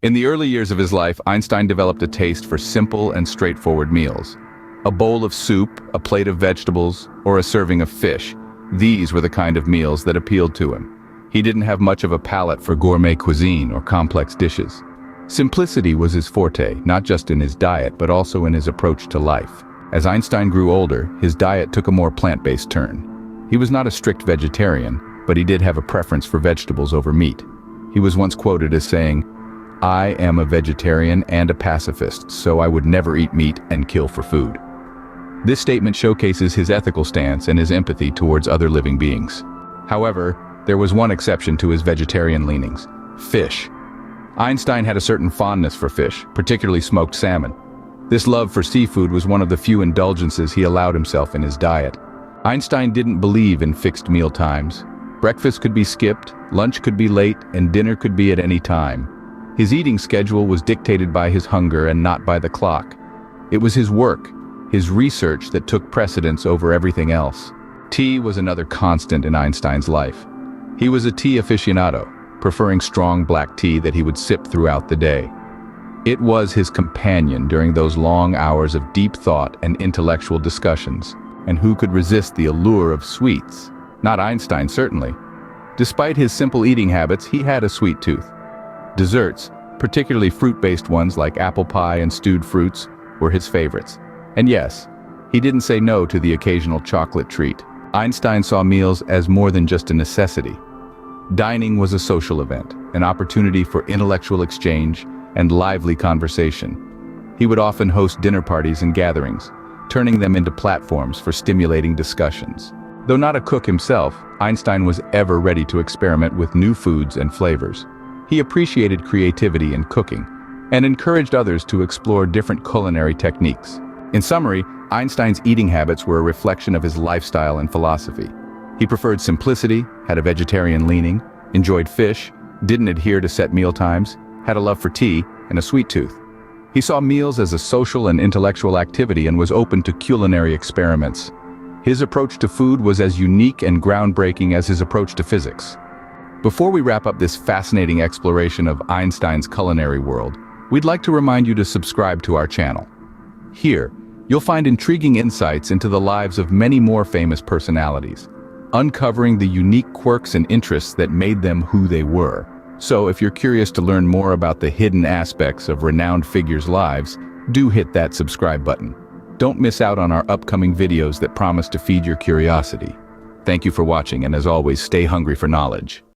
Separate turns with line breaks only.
In the early years of his life, Einstein developed a taste for simple and straightforward meals. A bowl of soup, a plate of vegetables, or a serving of fish. These were the kind of meals that appealed to him. He didn't have much of a palate for gourmet cuisine or complex dishes. Simplicity was his forte, not just in his diet, but also in his approach to life. As Einstein grew older, his diet took a more plant-based turn. He was not a strict vegetarian, but he did have a preference for vegetables over meat. He was once quoted as saying, "I am a vegetarian and a pacifist, so I would never eat meat and kill for food." This statement showcases his ethical stance and his empathy towards other living beings. However, there was one exception to his vegetarian leanings: fish. Einstein had a certain fondness for fish, particularly smoked salmon. This love for seafood was one of the few indulgences he allowed himself in his diet. Einstein didn't believe in fixed meal times. Breakfast could be skipped, lunch could be late, and dinner could be at any time. His eating schedule was dictated by his hunger and not by the clock. It was his work, his research that took precedence over everything else. Tea was another constant in Einstein's life. He was a tea aficionado, preferring strong black tea that he would sip throughout the day. It was his companion during those long hours of deep thought and intellectual discussions. And who could resist the allure of sweets? Not Einstein, certainly. Despite his simple eating habits, he had a sweet tooth. Desserts, particularly fruit-based ones like apple pie and stewed fruits, were his favorites. And yes, he didn't say no to the occasional chocolate treat. Einstein saw meals as more than just a necessity. Dining was a social event, an opportunity for intellectual exchange and lively conversation. He would often host dinner parties and gatherings, turning them into platforms for stimulating discussions. Though not a cook himself, Einstein was ever ready to experiment with new foods and flavors. He appreciated creativity in cooking and encouraged others to explore different culinary techniques. In summary, Einstein's eating habits were a reflection of his lifestyle and philosophy. He preferred simplicity, had a vegetarian leaning, enjoyed fish, didn't adhere to set meal times, had a love for tea, and a sweet tooth. He saw meals as a social and intellectual activity and was open to culinary experiments. His approach to food was as unique and groundbreaking as his approach to physics. Before we wrap up this fascinating exploration of Einstein's culinary world, we'd like to remind you to subscribe to our channel. Here, you'll find intriguing insights into the lives of many more famous personalities, uncovering the unique quirks and interests that made them who they were. So if you're curious to learn more about the hidden aspects of renowned figures' lives, do hit that subscribe button. Don't miss out on our upcoming videos that promise to feed your curiosity. Thank you for watching, and as always, stay hungry for knowledge.